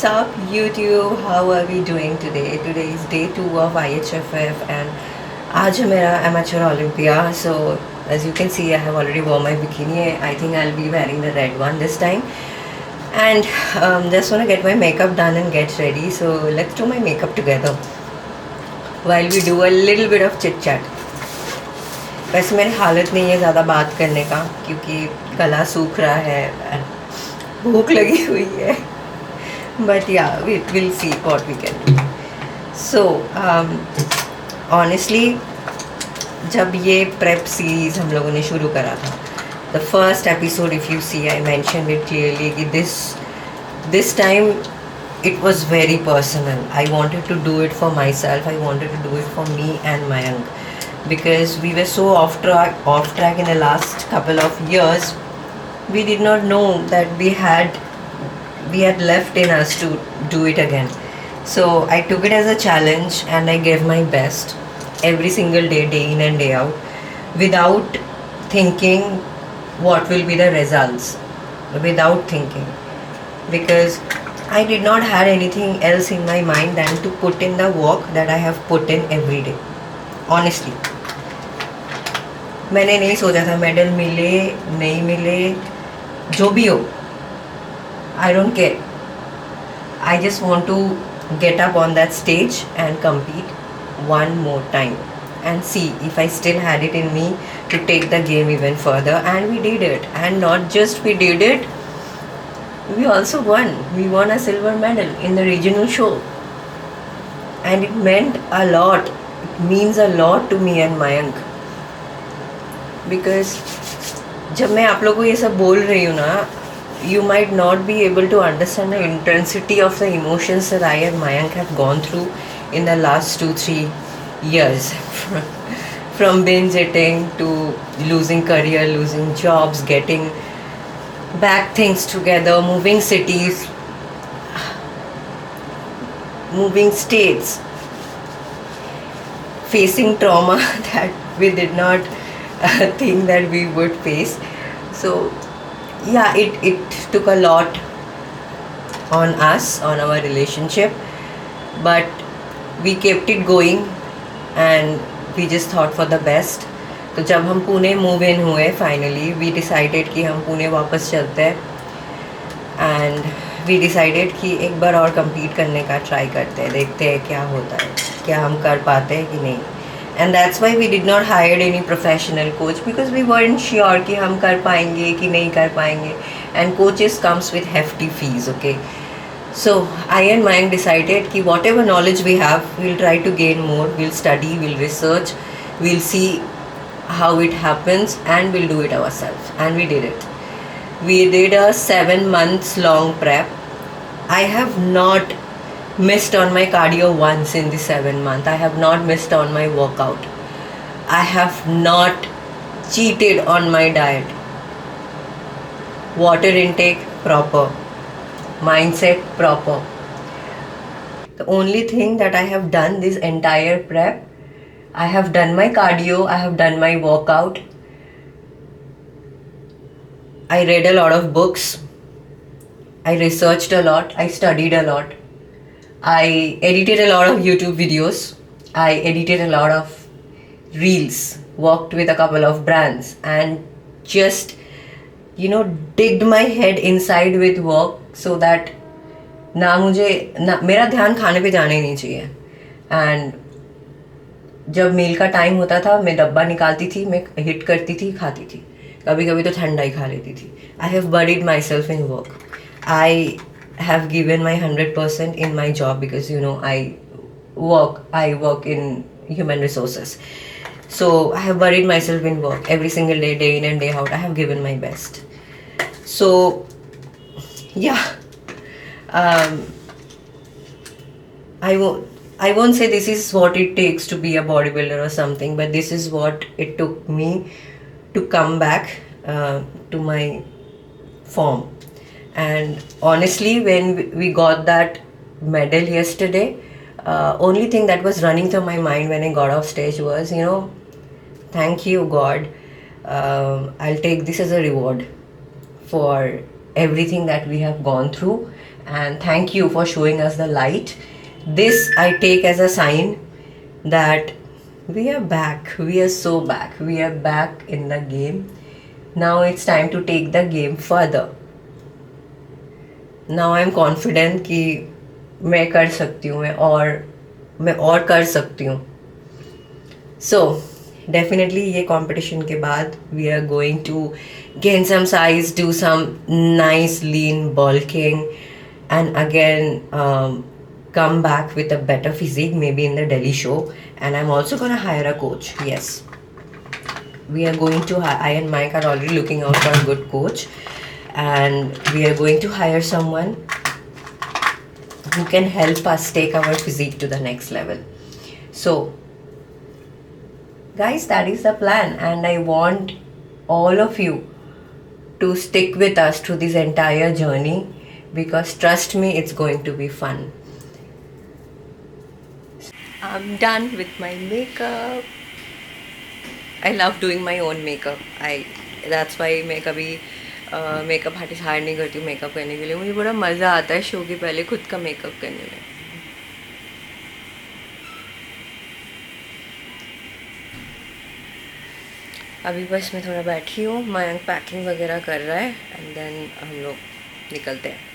What's up, YouTube? How are we doing today? Today is day 2 of IHFF and आज है मेरा amateur Olympia. So as you can see, I have already worn my bikini. I think I'll be wearing the red one this time. And just want to get my makeup done and get ready. So let's do my makeup together while we do a little bit of chit chat. वैसे मेरी हालत नहीं है ज़्यादा बात करने का क्योंकि गला सूख रहा है, भूख लगी हुई है. But yeah, we'll see what we can do. So honestly, जब ये prep series हम लोगों ने शुरू करा था, the first episode, if you see, I mentioned it clearly कि this time it was very personal. I wanted to do it for myself. I wanted to do it for me and Mayank, because we were so off track in the last couple of years. We did not know that we had left in us to do it again. So I took it as a challenge and I gave my best every single day, day in and day out, without thinking what will be the results, without thinking, because I did not have anything else in my mind than to put in the work that I have put in every day. Honestly, मैंने नहीं सोचा था medal मिले नहीं मिले, जो भी हो, I don't care. I just want to get up on that stage and compete one more time and see if I still had it in me to take the game even further. And we did it. And not just we did it, we also won. We won a silver medal in the regional show. And it meant a lot. It means a lot to me and Mayank. Because जब मैं आप लोगों को ये सब बोल रही हूँ ना, you might not be able to understand the intensity of the emotions that I and Mayank have gone through in the last 2-3 years. From binge eating to losing career, losing jobs, getting back things together, moving cities, moving states, facing trauma that we did not think that we would face. So yeah, it took a lot on us, on our relationship, but we kept it going and we just thought for the best. तो जब हम Pune move in हुए finally, we decided कि हम पुणे वापस चलते हैं and we decided कि एक बार और compete करने का ट्राई करते हैं, देखते हैं क्या होता है, क्या हम कर पाते हैं कि नहीं. And that's why we did not hire any professional coach, because we weren't sure कि हम कर पाएंगे कि नहीं कर पाएंगे. And coaches comes with hefty fees, okay. So I and Mayank decided कि whatever knowledge we have, we'll try to gain more. We'll study, we'll research, we'll see how it happens, and we'll do it ourselves. And we did it. We did a 7 months long prep. I have not missed on my cardio once in the 7 months. I have not missed on my workout. I have not cheated on my diet. Water intake proper. Mindset proper. The only thing that I have done this entire prep, I have done my cardio, I have done my workout. I read a lot of books. I researched a lot. I studied a lot. I edited a lot of YouTube videos. I edited a lot of reels, worked with a couple of brands, and just, digged my head inside with work so that मेरा ध्यान खाने पे जाना ही नहीं चाहिए. And जब मील का time होता था, मैं डब्बा निकालती थी, मैं हिट करती थी, खाती थी. कभी कभी तो ठंडा ही खा लेती थी. I have buried myself in work. I have given my 100% in my job because I work in human resources. So I have buried myself in work every single day, day in and day out. I have given my best. So yeah, I won't say this is what it takes to be a bodybuilder or something, but this is what it took me to come back to my form. And honestly, when we got that medal yesterday, only thing that was running through my mind when I got off stage was, thank you God, I'll take this as a reward for everything that we have gone through and thank you for showing us the light. This I take as a sign that we are back. We are so back. We are back in the game. Now it's time to take the game further. Now I'm confident कि मैं कर सकती हूँ, मैं और कर सकती हूँ. So definitely ये competition के बाद we are going to gain some size, do some nice lean bulking, and again come back with a better physique maybe in the Delhi show. And I'm also gonna hire a coach. Yes, we are going to I and Mike are already looking out for a good coach, and we are going to hire someone who can help us take our physique to the next level. So guys, that is the plan, and I want all of you to stick with us through this entire journey, because trust me, it's going to be fun. I'm done with my makeup. I love doing my own makeup. That's why मैं कभी makeup artist higher नहीं करती हूँ makeup करने के लिए. मुझे बड़ा मज़ा आता है शो के पहले खुद का मेकअप करने में. अभी बस मैं थोड़ा बैठी हूँ, मयंक पैकिंग वगैरह कर रहा है, एंड देन हम लोग निकलते हैं.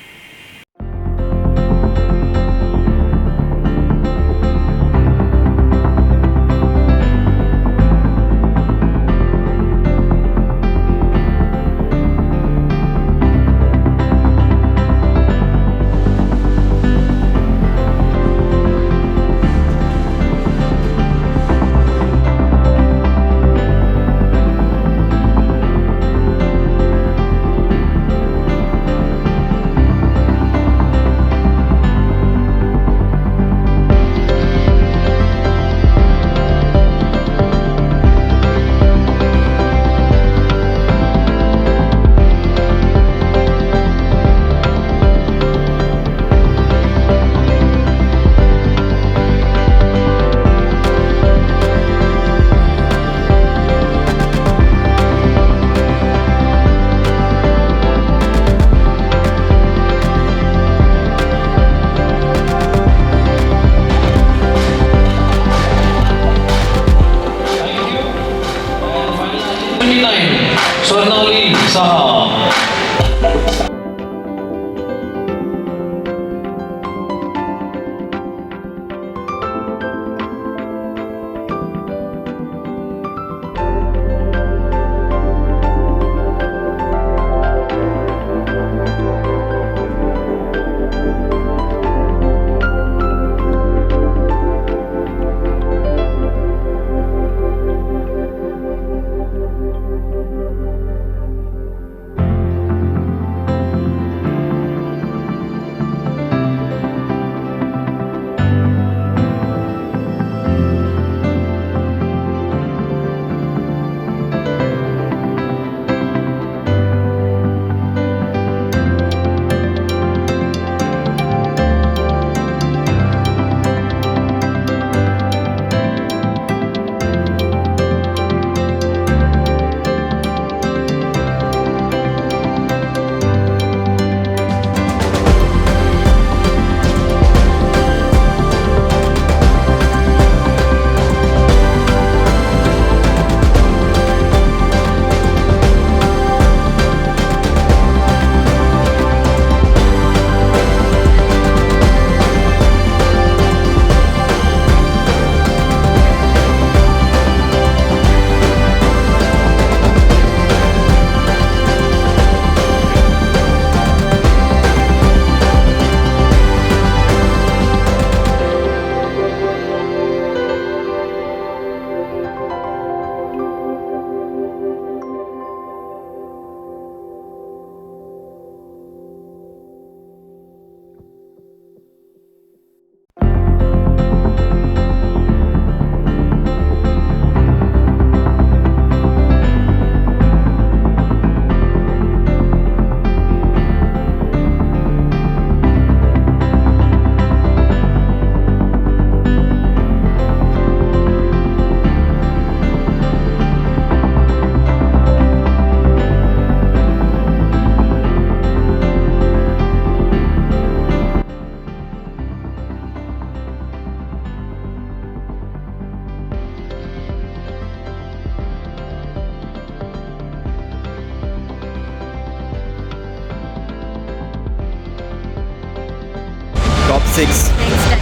6.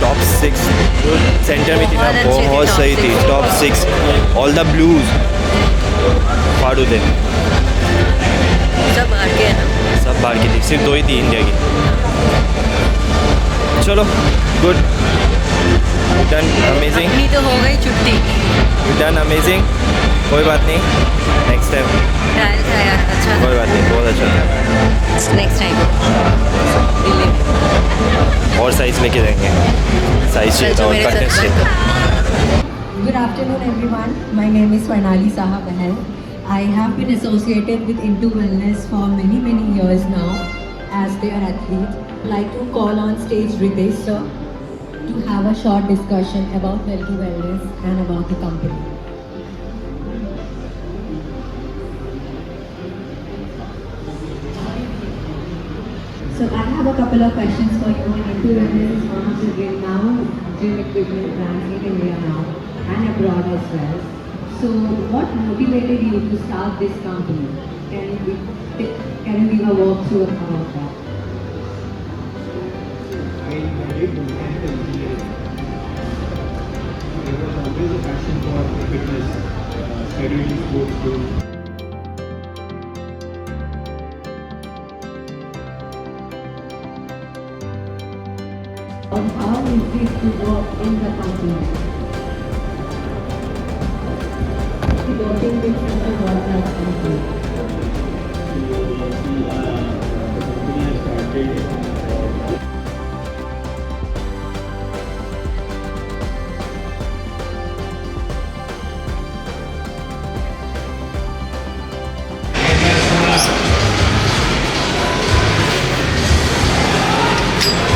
टॉप 6 सेंटर में थी ना, बहुत सही थी. टॉप 6 ऑल द ब्लूज फाड़ू थे. सब बाहर के है ना, सब बाहर की थी, सिर्फ 2 ही थी इंडिया की. चलो गुड, डन, अमेजिंग. अपनी तो हो गई छुट्टी. Done, amazing. कोई बात नहीं, नेक्स्ट टाइम. ट्रायल था यार, अच्छा कोई बात नहीं, बहुत अच्छा था. नेक्स्ट टाइम दिल्ली में. और साइज लेके जाएंगे, साइज चाहिए था और कटनेस चाहिए. Good afternoon, everyone. My name is Swarnali Saha Bahal. I have been associated with Into Wellness for many years now as their athlete. I'd like to call on stage Ritesh sir to have a short discussion about Into Wellness and about the company. So I have a couple of questions for you. Into Wellness is one of the renowned gym equipment brands in India now and abroad as well. So what motivated you to start this company? Can you give a walkthrough about that? I did mechanical engineering. There was always a passion for fitness, studying sports too. How is it to work in the company? Working with such a world-class company. The company has started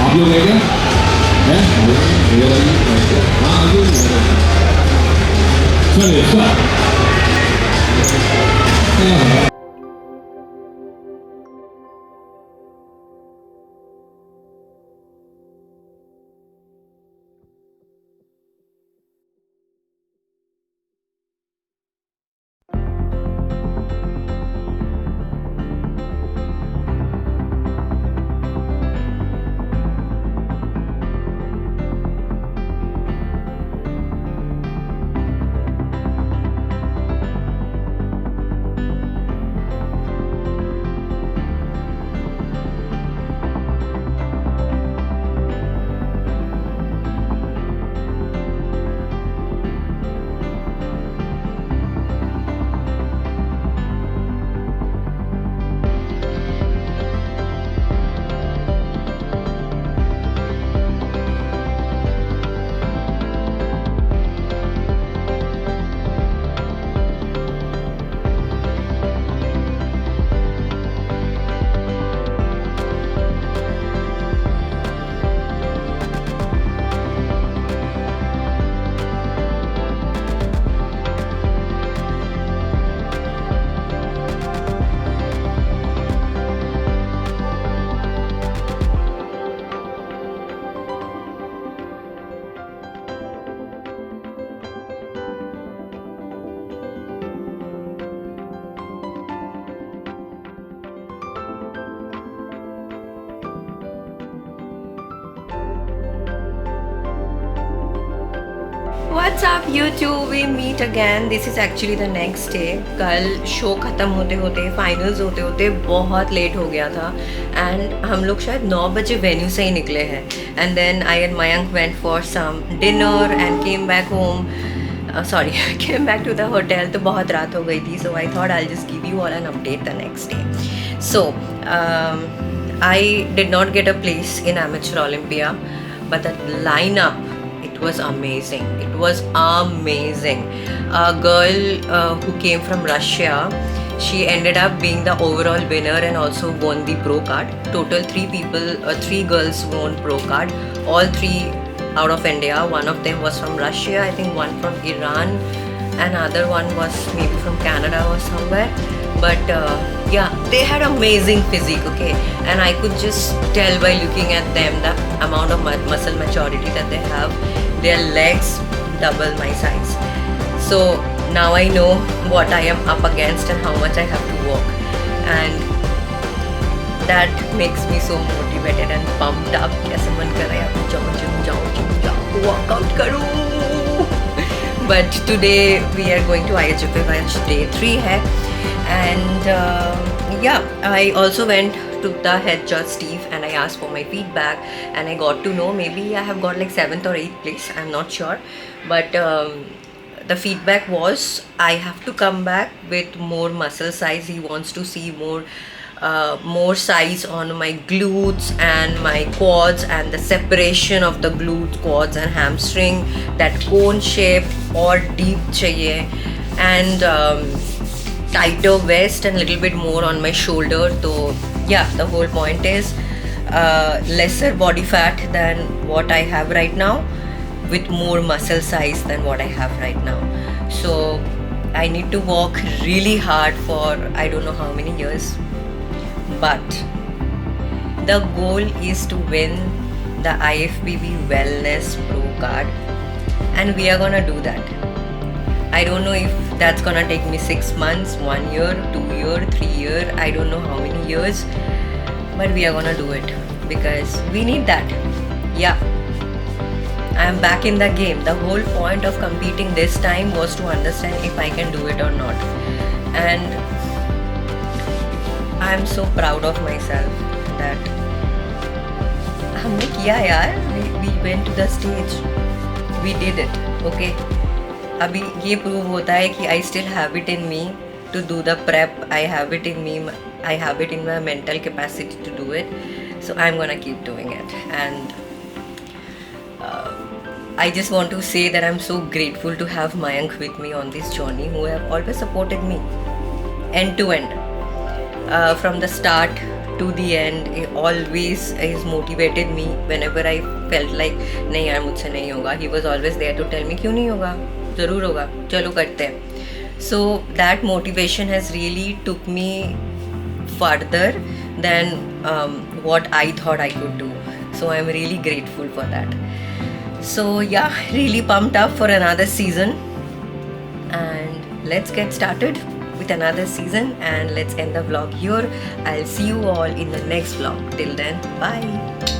आप लोग गए क्या? हैं? हाँ आगे चलिए start. What's up YouTube? We meet again. This is actually the next day. कल show ख़त्म होते होते फाइनल्स होते होते बहुत लेट हो गया था एंड हम लोग शायद 9 बजे वेन्यू से ही निकले हैं and then I and Mayank went for some dinner and came back home. Sorry, came back to the hotel. तो बहुत रात हो गई थी, so I thought I'll just give you all an update the next day. So I did not get a place in Amateur Olympia, but the lineup, it was amazing. It was amazing. A girl who came from Russia, she ended up being the overall winner and also won the pro card. Total 3 girls won pro card. All 3 out of India. One of them was from Russia, I think one from Iran, another one was maybe from Canada or somewhere. But yeah, they had amazing physique, okay, and I could just tell by looking at them the amount of muscle maturity that they have. Their legs double my size. So now I know what I am up against and how much I have to work. And that makes me so motivated and pumped up. कैसे मन कर रहा है जाओ gym जाओ workout करूँ. But today we are going to IHFF आज day 3 है. And yeah, I also went to the head judge Steve and I asked for my feedback, and I got to know maybe I have got like 7th or 8th place, I'm not sure, but the feedback was I have to come back with more muscle size. He wants to see more size on my glutes and my quads, and the separation of the glutes, quads and hamstring, that cone shape or deep chahiye, and tighter vest and little bit more on my shoulder. So yeah, the whole point is lesser body fat than what I have right now, with more muscle size than what I have right now. So I need to work really hard for I don't know how many years, but the goal is to win the IFBB Wellness Pro card, and we are gonna do that. I don't know if that's gonna take me 6 months, 1 year, 2 year, 3 year, I don't know how many years, but we are gonna do it because we need that. Yeah, I am back in the game. The whole point of competing this time was to understand if I can do it or not, and I am so proud of myself that हमने किया यार. We went to the stage, we did it. Okay, अभी ये prove होता है कि I still have it in me to do the prep. I have it in me. I have it in my mental capacity to do it. So I'm gonna keep doing it. And I just want to say that I'm so grateful to have Mayank with me on this journey, who have always supported me end to end. From the start to the end, he always has motivated me whenever I felt like नहीं यार मुझसे नहीं होगा. He was always there to tell me क्यों नहीं होगा, ज़रूर होगा, चलो करते हैं. So that motivation has really took me further than what I thought I could do. So I'm really grateful for that. So yeah, really pumped up for another season, and let's get started with another season, and let's end the vlog here. I'll see you all in the next vlog. Till then, bye.